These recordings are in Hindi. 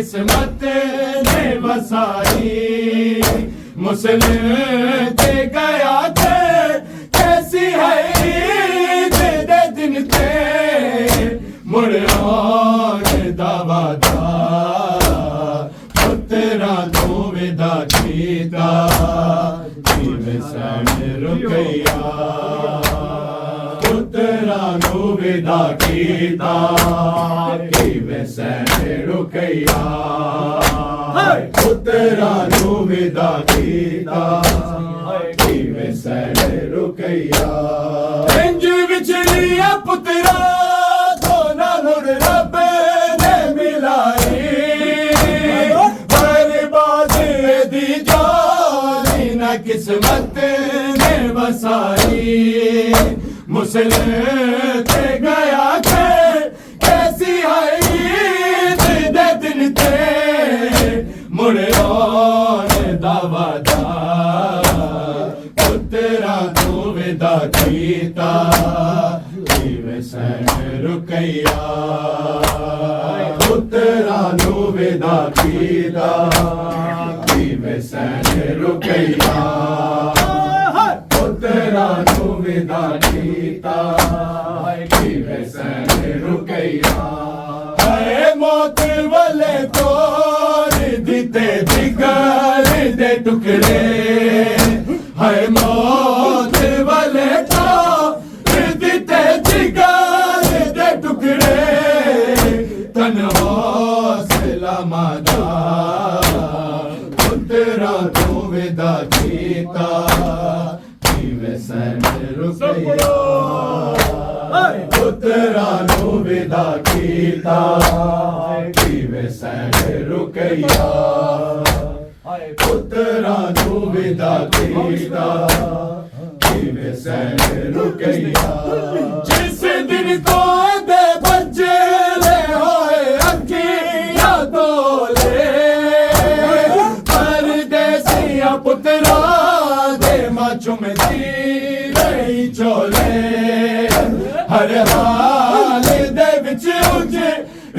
किस्मत ने वसाई मुस्लिम ते गया थे कैसी है ईद दे दिन ते मुड़ और दावादा पुत्रा तो विदा कीता सैन रुकैया पुत्रा नो विदा कीता सैन रुकैया पुत्रा नो विदा कीता सैन रुकैया इंज विचलिया पुत्रा तो ना मुड़ रब ने मिलाई बर्बाद दी जानी ना किस्मत ने वसाई मुस्लिम ते गया थे कैसी है ईद दे दिन ते मुड़ और दावादा पुत्रा तो विदा कीता सैन रुकैया पुत्रा नो विदा कीता सैन रुकैया पुत्रा नो विदा कीता सैन रुकैया है मौत वाले तोड़ दिते जिगर दे टुकड़े है मौत वाले तोड़ दिते जिगर दे टुकड़े तन हौसला मादा पुत्रा तो विदा कीता सैन रुकैया पुत्रा नो विदा कीता सैन रुकैया पुत्रा नो विदा कीता सैन रुकैया जिस दिन को दे बच्चे ले होए अखियां तोले परदेसिया पुत्रा दे मां चुमती रही चोले हर हाल दे विच उजे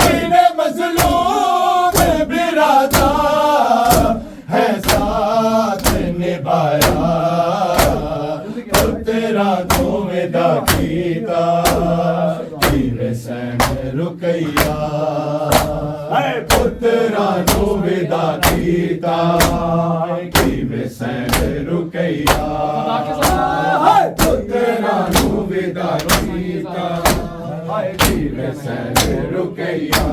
इने मज़लूम बिरादा है साथ निभाया पुत्रा तो विदा कीता सैन रुकैया पुत्रा तो विदा कीता सैन रुकैया पुत्रा नो विदा कीता सैन रुकैया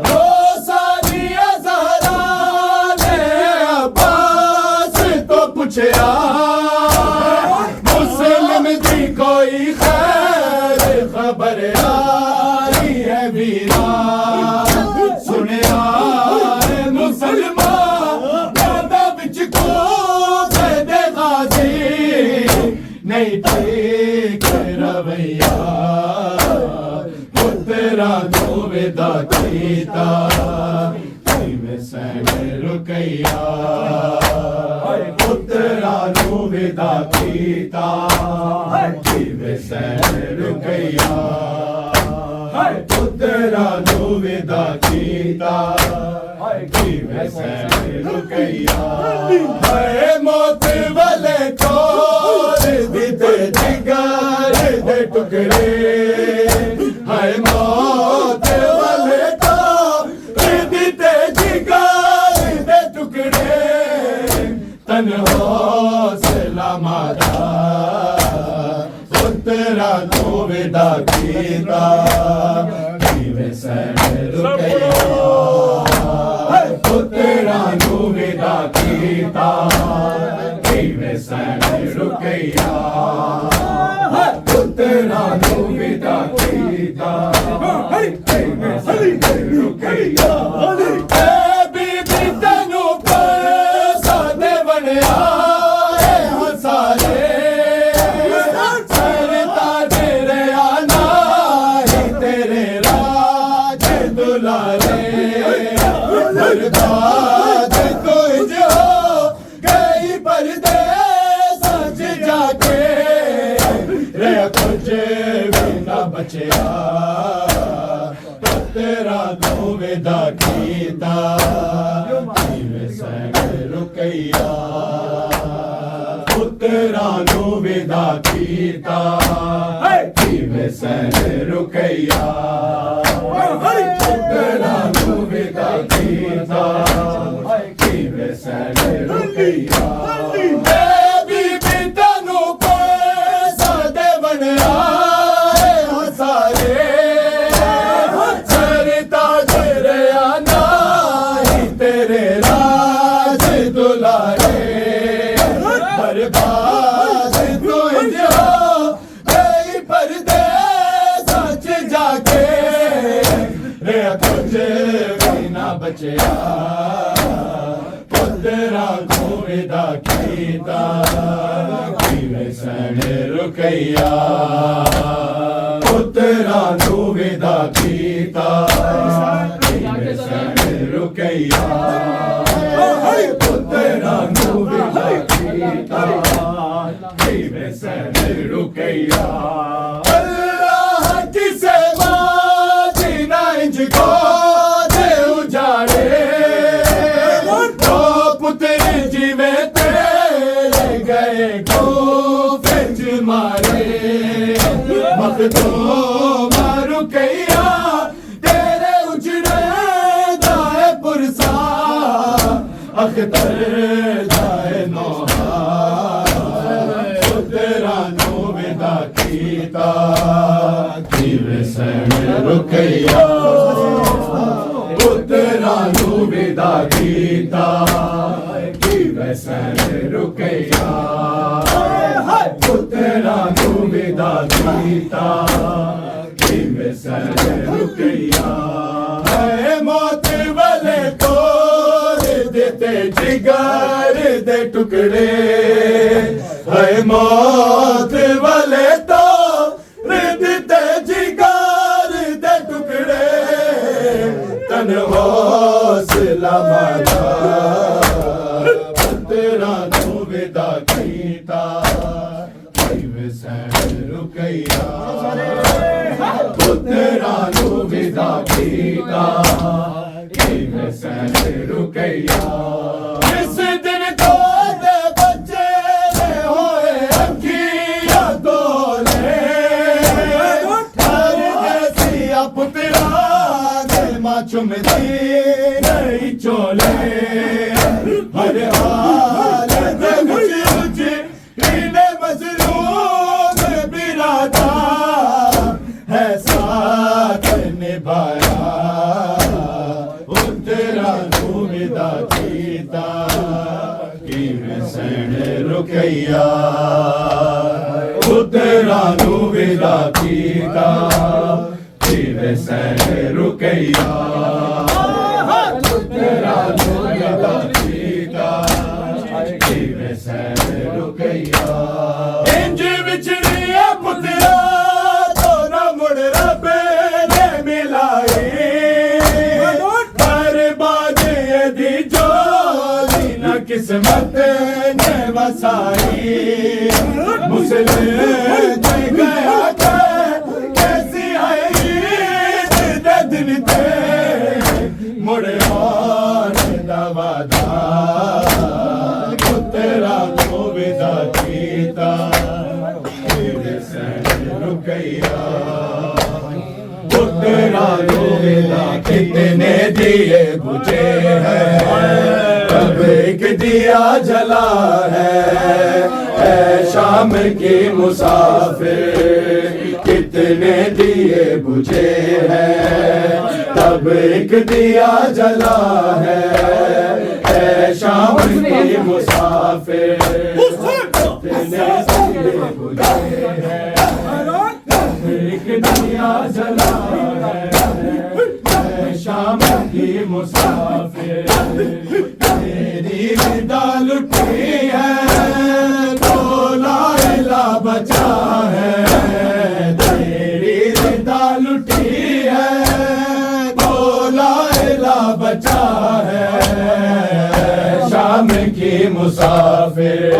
रोसानिया ज़हरा ने अब्बास तो पूछया मुस्लिम दी कोई खैर खबर आई है वीरा सुनया मुसलमान दादा बिच को दे गाजी नहीं ठीक रवैया पुत्रा तो विदा कीता सैन रुकैया पुत्रा नो विदा कीता सैन रुकैया पुत्रा नो विदा कीता सैन रुकैया है मौत वाले तोड़ दिते जिगर दे टुकड़े है मौत वाले तोड़ दिते जिगर दे टुकड़े तन हौसला मादा पुत्रा तो विदा कीता सैन रुकैया पुत्रा नो विदा कीता सैन रुकैया पुत्रा नो विदा कीता सैन रुकैया बीबी तनु पैसा दे बनया हसारे सरता तेरे आना ही तेरे राज दुलारे बर्बाद तुझ हो गई परदेस सज जाके रे कुछ भी न बचया तेरा तो विदा की कीता रुकैया पुत्रा नू विदा कीता किवें सैन रुकैया पुत्रा नू विदा कीता किवें सैन रुकैया बचया पुत्रा को विदा कीता किवें सैन रुकैया पुत्रा को विदा कीता किवें सैन रुकैया पुत्रा को विदा कीता किवें सैन रुकैया अल्लाह की सेवा जीना इंजको तो मारू कैया तेरे उजड़े दाए पुरसा अख्तर दाए नोहा पुत्रा नू विदा कीता किवें सैन रुकैया पुत्रा नू विदा कीता किवें सैन रुकैया पुत्रा नू विदा कीता किवें सैन रुकैया मौत वाले तोड़ देते जिगर दे टुकड़े है मौत वाले तोड़ देते जिगर दे टुकड़े तन हौसला मारा पुत्रा नू विदा कीता किवें सैन रुकैया पुत्रा नू विदा कीता किवें सैन रुकैया जिस दिन तोड़े बच्चे होए अखियां तोले ऐसिया पुत्रा ने मां चुमदी नहीं चोले हर हाल मजलूम बिरादा है साथ निभाया पुत्रा नू विदा कीता किवें सैन रुकैया पुत्रा नू विदा कीता किवें सैन रुकैया पुत्रा नू विदा कीता किवें सैन रुकैया इंज विछड़िया पुत्रा तो न मुड़ रब ने मिलाई बर्बाद दी जोली न किस्मत ने वसाई मुसलिम गया कैसी आई दिन ते मुड़ और दवादा पुत्रा को विदा कीता किवें सैन रुकैया पुत्रा को विदा कितने दिए बुझे हैं कब एक दिया जला है शाम के मुसाफिर कितने दिए बुझे हैं तब एक दिया जला है शाम के मुसाफिर कितने दिए बुझे हैं एक दिया जला है शाम की मुसाफिर तेरी विदा लुटी है तो लाइला बचा है तेरी विदा लुटी है तो लाइला बचा है शाम की मुसाफिर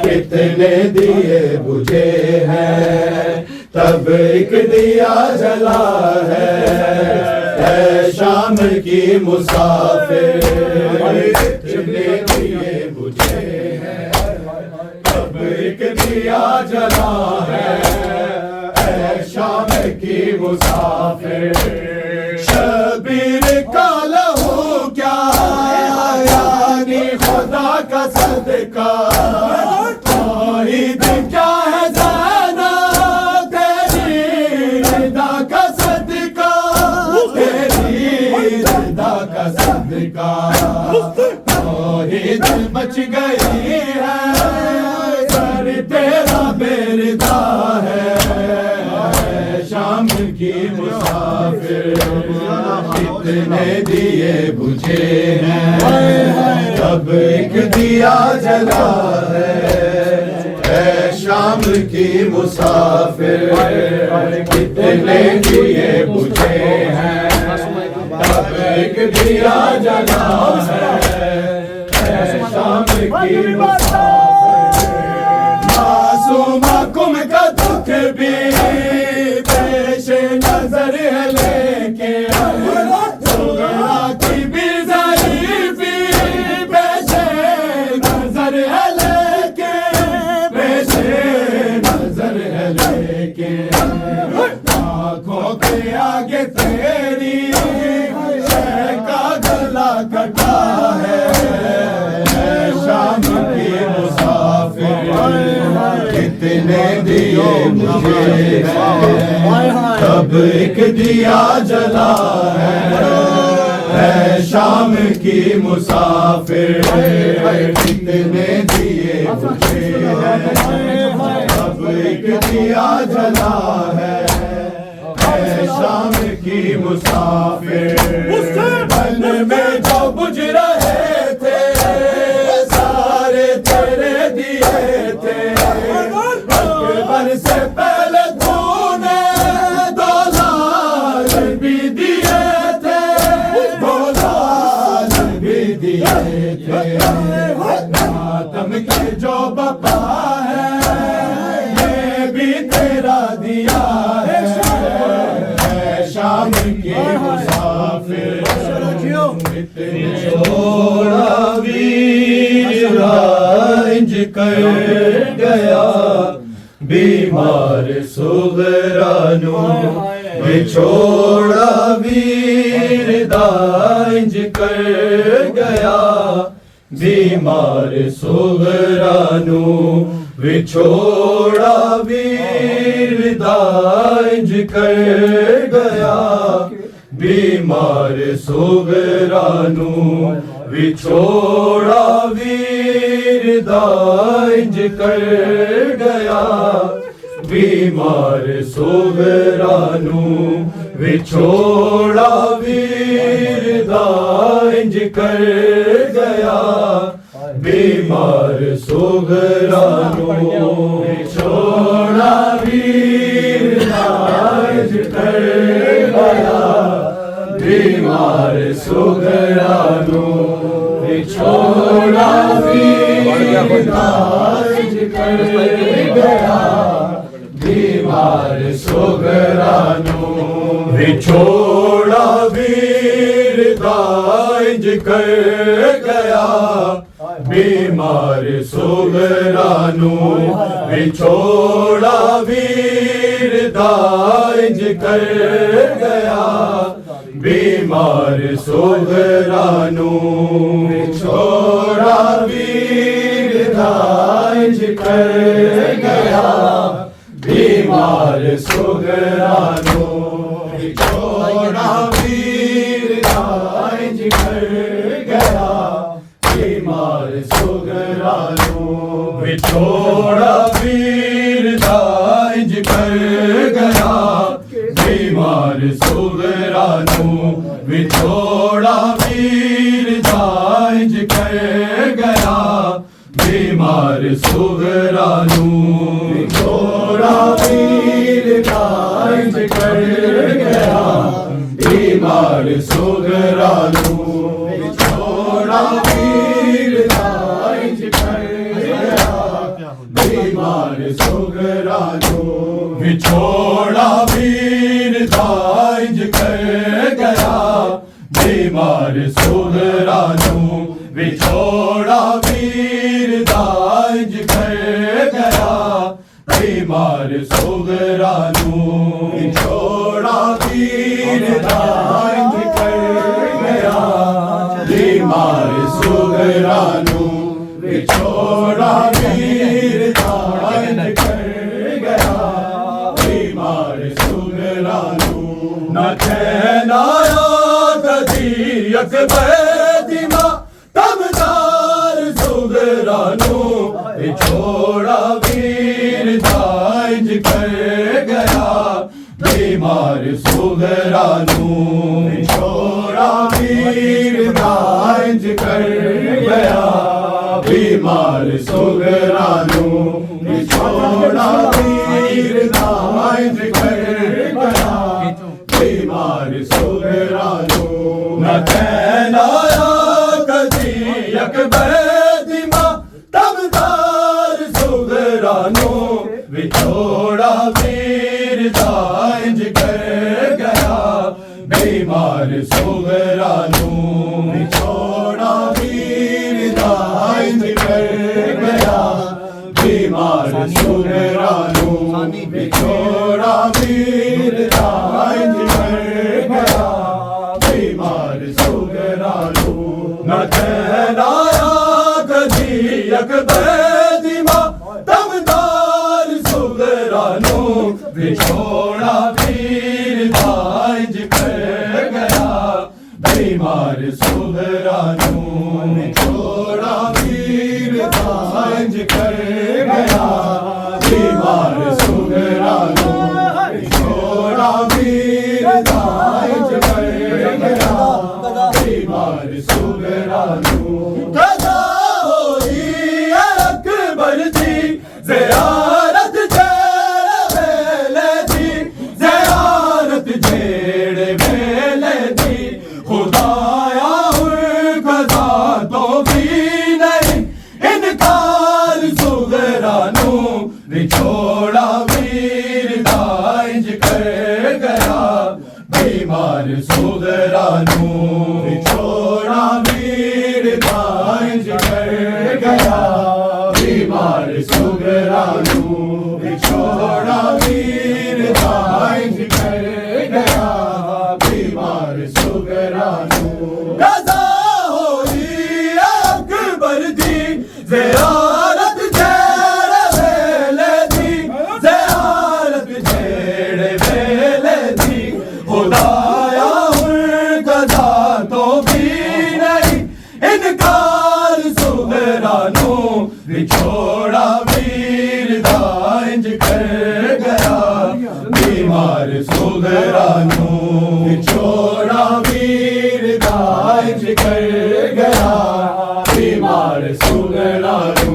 कितने दिए बुझे हैं तब एक दिया जला है शाम की की मुसाफिर कितने दिए बुझे हैं, अब एक दिया जला है शाम की मुसाफिर। शबीर का लहू क्या यानी खुदा का सदका, ईद क्या है ज़ाना तेरी रिदा का सदका, तेरी रिदा का सदका। ईद बच गई है सर तेरा बेरिदा है, शाम की मुसाफिर कितने दिए बुझे हैं, अब एक दिया जला है शाम की मुसाफिर कितने दिए बुझे हैं, अब एक दिया जला है शाम की मुसाफिर। मासूमा कुम का दुख भी पेश नजर है लेके, सुगरा की भी ज़रीफ़ी पेश नजर है लेके, पेश नजर है लेके। आँखों के आगे तेरी शह का गला कटा है शाम की मुसाफिर कितने दिए मुझे हैं, तब एक दिया जला है शाम की मुसाफिर कितने दिए मुझे हैं, तब एक दिया जला है शाम की मुसाफिर। मन में जो बुझ रहे थे सारे तेरे दिए थे, अकबर से पहले तूने दो लाल भी दिए थे, दो लाल भी दिए थे। मातम की जो बपा है ये भी तेरा दिया है शाम की मुसाफिर। छोड़ा वीर इंज कर गया बीमार सुगरानू, बिछोड़ा वीर दाइंज कर गया बीमार सुगरानू, बिछोड़ा वीर दाइंज कर गया बीमार सुगरानू, बिछोड़ा वीर दाइंज कर गया बीमार सुगरानू, बिछोड़ा वीर दाइंज कर गया बीमार सुगरानू, बिछोड़ा वीर दाइंज कर गया बीमार सुगरानू, बिछोड़ा वीर दाइंज कर गया बीमार सुगरानू, बिछोड़ा वीर दाइंज कर गया बीमार सुगरानू, बिछोड़ा वीर दाइंज कर गया बीमार सुगरानू, बिछोड़ा वीर दाइंज कर गया बीमार सुगरानू, बिछोड़ा वीर दाइंज कर गया बीमार सुगरानू, बिछोड़ा वीर दाइंज कर गया बीमार सुगरानू, बिछोड़ा वीर दाइंज कर गया बीमार सुगरानू, बिछोड़ा वीर दाइंज कर गया बीमार सुगरानू, बिछोड़ा वीर दाइंज कर गया बीमार सुगरानू, बिछोड़ा वीर दाइंज कर गया बीमार विछोड़ा वीर दांज कर गया बीमार सुगरा नू विछोड़ा वीर दांज कर गया बीमार सुगरा नू विछोड़ा वीर दांज कर गया बीमार सुगरा नू न कहनाया कदी अकबर दी मां तबदार सुगरा नू विछोड़ा वीर दांज कर गया बीमार सुगरा नू विछोड़ा वीर दांज कर गया बीमार सुगरा नू विछोड़ा वीर दांज कर गया बीमार सुगरा नू न कहनाया कदी अकबर दी मां तबदार सुगरा नू विछोड़ा वीर दांज कर गया बीमार सुगरा नू विछोड़ा वीर दांज कर गया बीमार सुगरा नू विछोड़ा वीर दांज कर गया बीमार सुगरा नू न कहनाया कदी अकबर दी मां तबदार सुगरा नू विछोड़ा वीर दांज कर गया बीमार सुगरा नू विछोड़ा वीर दांज कर गया बीमार सुगरा नू विछोड़ा वीर दांज कर गया बीमार सुगरा नू कदा होई अकबर दी ज़ियारत जेड़े वेले दी ज़ियारत जेड़े वेले दी खुदाया कदा तो भी नहीं इनकार सुगरा नू विछोड़ा वीर दांज कर गया बीमार सुगरा नू विछोड़ा वीर दांज कर गया बीमार सुगरा नू विछोड़ा वीर दांज कर गया बीमार सुगरा नू कदा होई अकबर दी ज़ियारत जेड़े वेले दी ज़ियारत जेड़े वेले दी खुदाया कदा तो भी नहीं इनकार सुगरा नू विछोड़ा वीर दांज कर गया बीमार सुगरा नू विछोड़ा वीर दांज कर गया बीमार सुगरा नू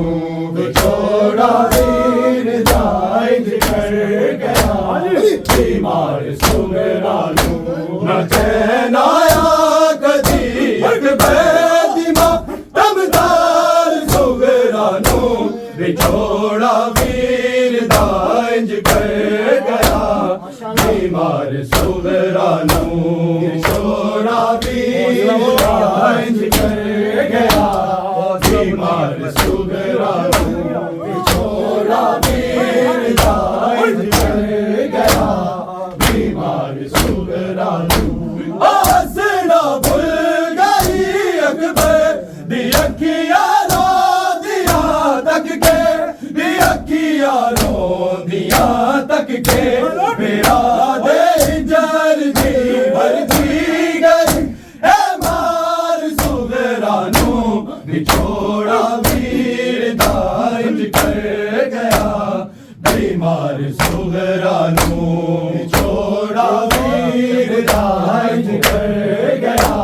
विछोड़ा वीर दांज कर गया बीमार सुगरा नू न कहनाया कदी अकबर दी मां तबदार सुगरा नू विछोड़ा वीर दांज कर गया बीमार सुगरा नू विछोड़ा वीर दांज कर गया बीमार सुगरा नू विछोड़ा वीर दांज कर गया बीमार सुगरा नू हंसना भूल गई अकबर दी अखियां रो दिया तक के दी अखियां रो दिया तक के मेरा दे जल जी भरती गई ए मार सुगरा नू विछोड़ा वीर दांज कर गया बीमार सुगरा नू विछोड़ा वीर दांज कर गया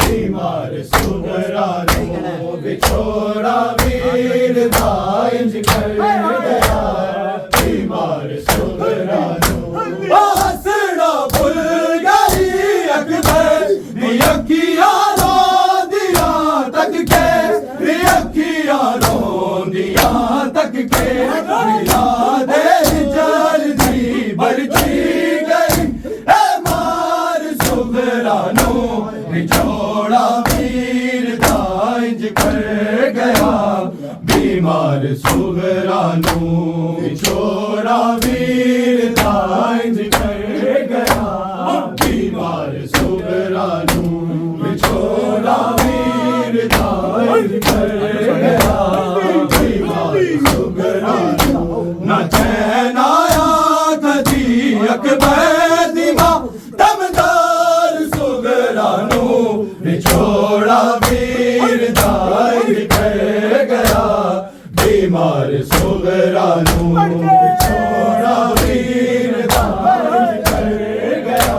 बीमार सुगरा नू विछोड़ा वीर दांज कर गया बीमार सुगरा नू हंसना भूल गई अकबर दी अखियां रो दिया तक के दी अखियां रो दिया तक के मिला दे जल्दी बढ़ती गई ए मार सुगरा नू विछोड़ा वीर दांज कर बीमार सुगरा नू विछोड़ा वीर दाइंज कर गया बीमार सुगरा नू विछोड़ा वीर दाइंज कर गया बीमार सुगरा नू न चैन आया कदी अकबर दी मां दमदार सुगरा नू विछोड़ा वीर दाइंज कर गया बीमार सुगरा नू विछोड़ा वीर दाइंज कर गया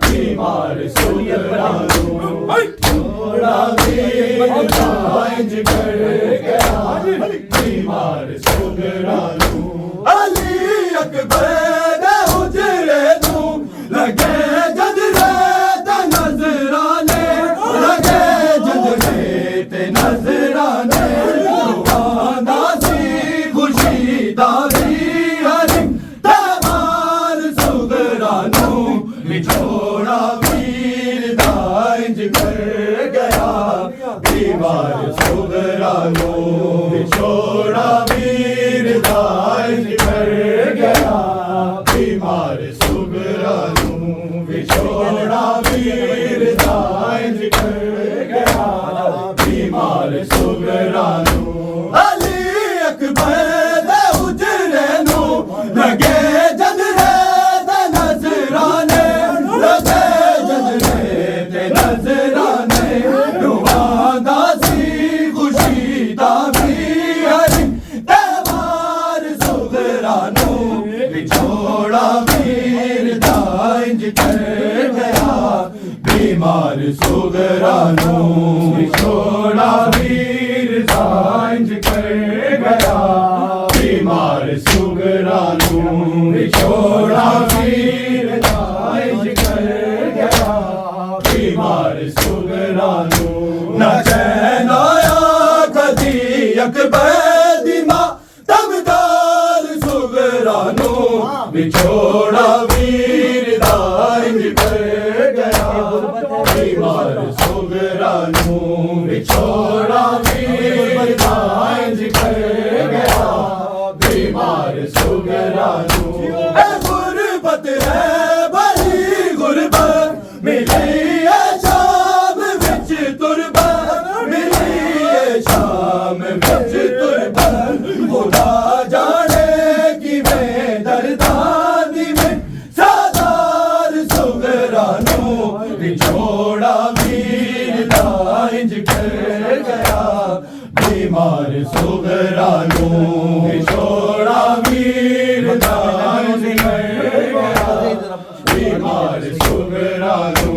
बीमार सुगरा नू विछोड़ा वीर दाइंज कर गया बीमार सुगरा नू अली अकबर दे हुजरे नू लगे जद ते नजराने लगे जद ते नजराने आंदा सी खुशी दारी हरी तमार सुगरा नू विछोड़ा वीर दाइंज कर गया बीमार सुगरा नू विछोड़ा वीर दाइंज कर गया बीमार सुगरा नू विछोड़ा वीर दाइंज कर गया बीमार सुगरा नू अली अकबर दे हुजरे नू लगे जद ते नजराने लगे जद ते नजराने रुवांदा सी खुशी दा भी हरी तमार सुगरा नू विछोड़ा वीर दाइंज कर गया बीमार सुगरा नू विछोड़ा वीर दाइंज कर गया बीमार सुगरा नू विछोड़ा वीर दाइंज कर गया बीमार सुगरा नू न चैन आया कदी अकबर दी मां दमदार सुगरा नू विछोड़ा वीर दाइंज कर गया बीमार सुगरा नू विछोड़ा वीर दाइंज कर गया बीमार सुगरा नू गुरबत है बड़ी गुरबत मिली है शाम विच तुरबत मिली है शाम विच तुरबत खुदा जाने कि मैं दर्दानी में सादार सुगरा नू विछोड़ा वीर दाइंज कर गया बीमार सुगरा नू विछोड़ा वीर दाइंज कर गया बीमार सुगरा नू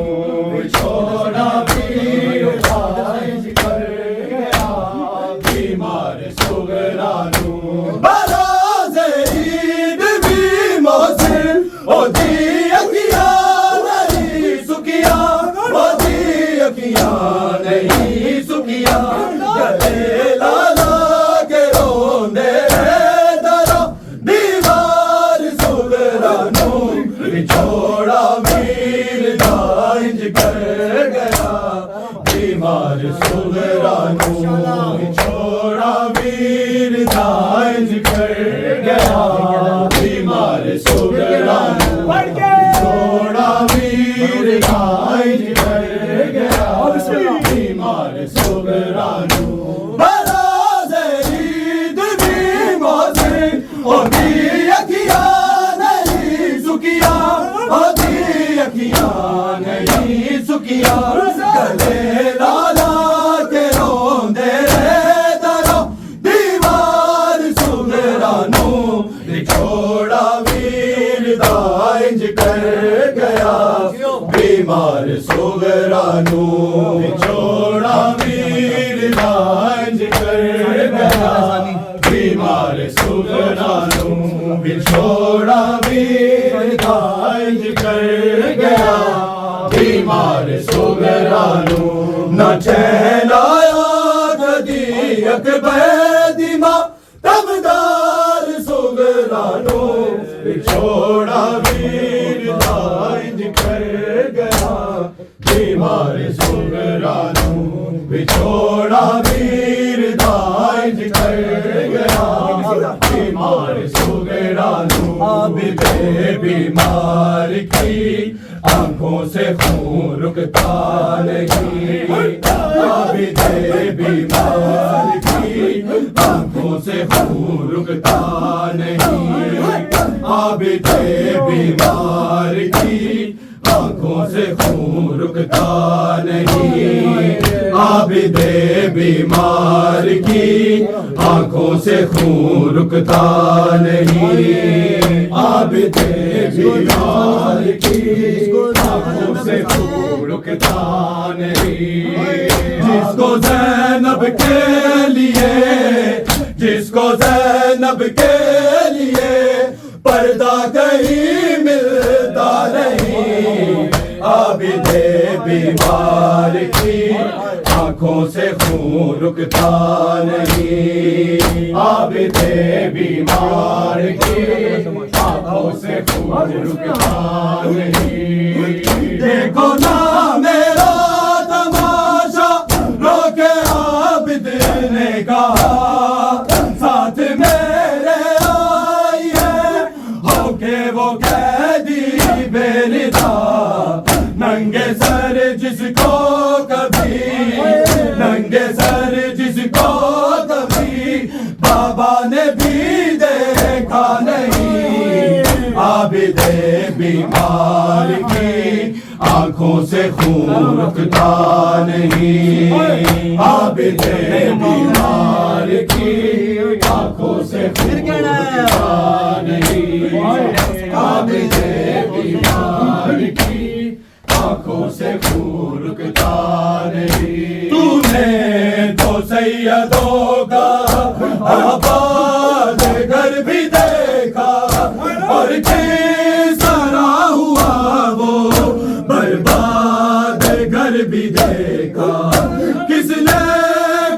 विछोड़ा वीर दाइंज कर गया बीमार सुगरा नू बराज़े ईद भी मौसिल ओ दी अखियां नहीं सुखिया ओ दी अखियां नहीं सुखिया गले लाला के रोंदे दरो दीवार सुगरा नू विछोड़ा वीर दाइंज कर गया बीमार सुगरा नू विछोड़ा वीर दाइंज कर गया बीमार सुगरा नू विछोड़ा वीर दाइंज कर गया बीमार सुगरा नू बराज़े ईद भी मौसिल ओ दी अखियां नहीं सुखिया ओ दी अखियां नहीं सुखिया गले लाला के रोंदे दरो दीवार सुगरा नू विछोड़ा वीर दाइंज कर गया बीमार सुगरा नू विछोड़ा वीर दाइंज कर गया बीमार सुगरा नू विछोड़ा वीर दाइंज कर गया बीमार सुगरा नू न चैन आया कदी अकबर दी मां दमदार सुगरा नू विछोड़ा वीर दाइंज कर गया बीमार सुगरा नू विछोड़ा वीर दाइंज कर आंखों से खून रुकता नहीं, आबिदे बीमार की आंखों से खून रुकता नहीं, आबिदे बीमार की आंखों से खून रुकता नहीं, आबिदे बीमार की आंखों से खून रुकता नहीं, आबिदे बीमार की आंखों से खून रुकता नहीं। जिसको ज़ैनब के लिए, जिसको ज़ैनब के लिए पर्दा कहीं मिलता नहीं, आबिदे बीमार की आंखों से खून रुकता नहीं, आबिदे बीमार की आंखों से खून रुकता नहीं। देखो ना मेरा तमाशा, रोके आबिद ने कहा, साथ मेरे आई है होके वो कैदी बेरिदा, नंगे सर जिसको कभी, नंगे सर जिसको कभी बाबा ने भी देखा नहीं, आबिदे बीमार की आंखों से खून रुकता नहीं, आबिदे बीमार की आंखों से खून रुकता नहीं, आबिदे बीमार की आंखों से खून रुकता नहीं। तूने तो सैयदों का आबाद घर भी देखा, और किस तरह हुआ वो बर्बाद घर भी देखा, किसने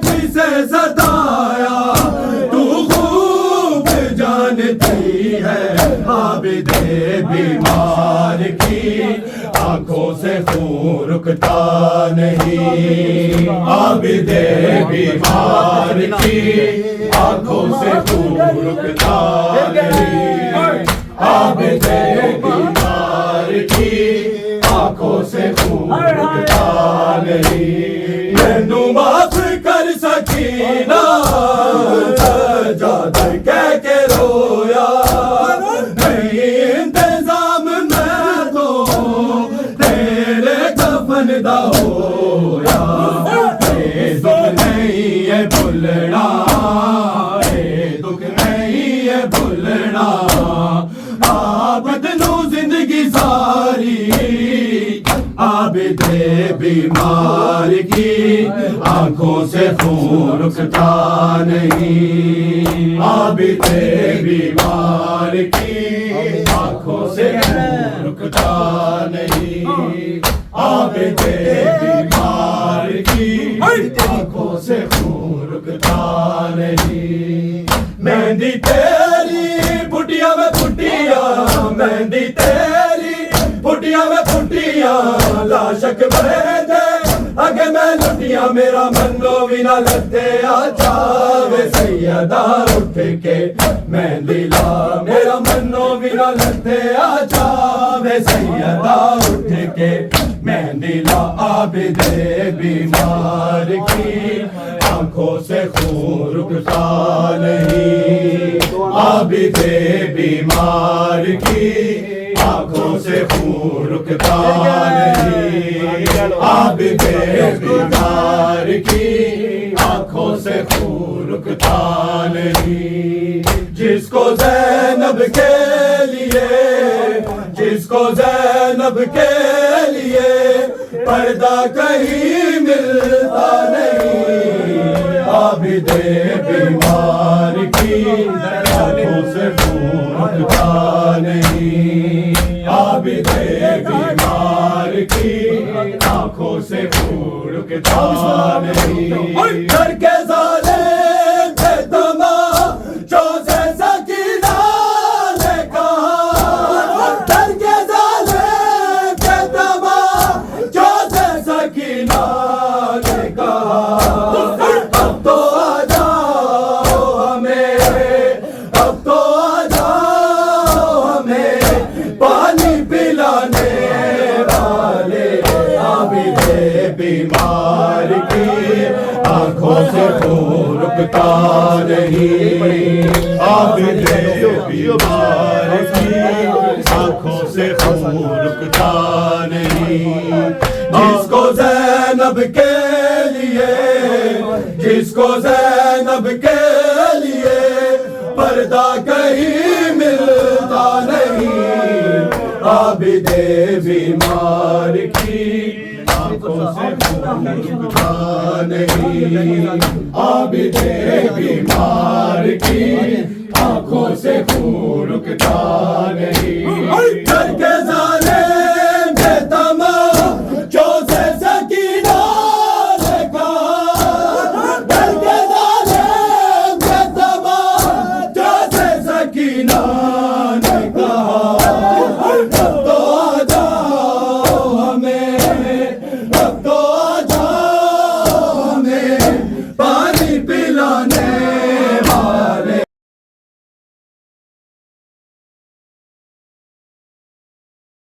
किसे सताया तू खूब जानती है, आबिदे बीमार की आंखों से खून रुकता नहीं, आबिदे बीमार की आंखों से खून रुकता नहीं, आबिदे बीमार की आंखों से खून रुकता नहीं। मैनू माफ कर सकीना, सजाद कह के रोया, नहीं इंतजाम मैं तो तेरे कफन दा होया, ये दुख नहीं है भुलना, ये दुख नहीं है भुलना, आबिद नू जिंदगी सारी, आबिदे बीमार की आंखों से खून रुकता नहीं, आबिदे बीमार की आंखों से खून रुकता नहीं, आबिदे बीमार की आंखों से खून रुकता नहीं। मेहंदी तेरी फुटिया में फुटिया, मेहंदी तेरी फुटिया में फुटिया, लाशक दे अगे मैं लुटिया, मेरा मनो भी ना लगते आचा वे सैयदा उठ के मेहंदी ला, मेरा मनो भी ना लगते आचा वे सैयदा उठ के मेहंदी ला, आबिदे बीमार की आंखों से खून रुकता नहीं, आबिदे बीमार की आंखों से खून रुकता नहीं, आबिदे बीमार की आंखों से खून रुकता नहीं। जिसको ज़ैनब के लिए, जिसको ज़ैनब के लिए पर्दा कहीं मिलता नहीं, आबिदे बीमार की आंखों से खून रुकता नहीं, आबिदे बीमार की आंखों से खून रुकता नहीं। घर के साले बेदमा जो से सकीना ने कहा, घर के साले बेदमा जो से सकीना ने कहा, अब तो आ जाओ हमें, अब तो आ जाओ हमें पानी पिलाने वाले। से खून रुकता नहीं, आबिदे बीमार की आंखों से खून रुकता नहीं। जिसको ज़ैनब के लिए, जिसको ज़ैनब के लिए पर्दा कहीं मिलता नहीं, आबिदे बीमार की आंखों से खून रुकता नहीं, आबिदे बीमार की आंखों से खून रुकता नहीं। करके ज़ालिम बेतमाम जो से सकीना देखा, करके ज़ालिम बेतमाम जो से सकीना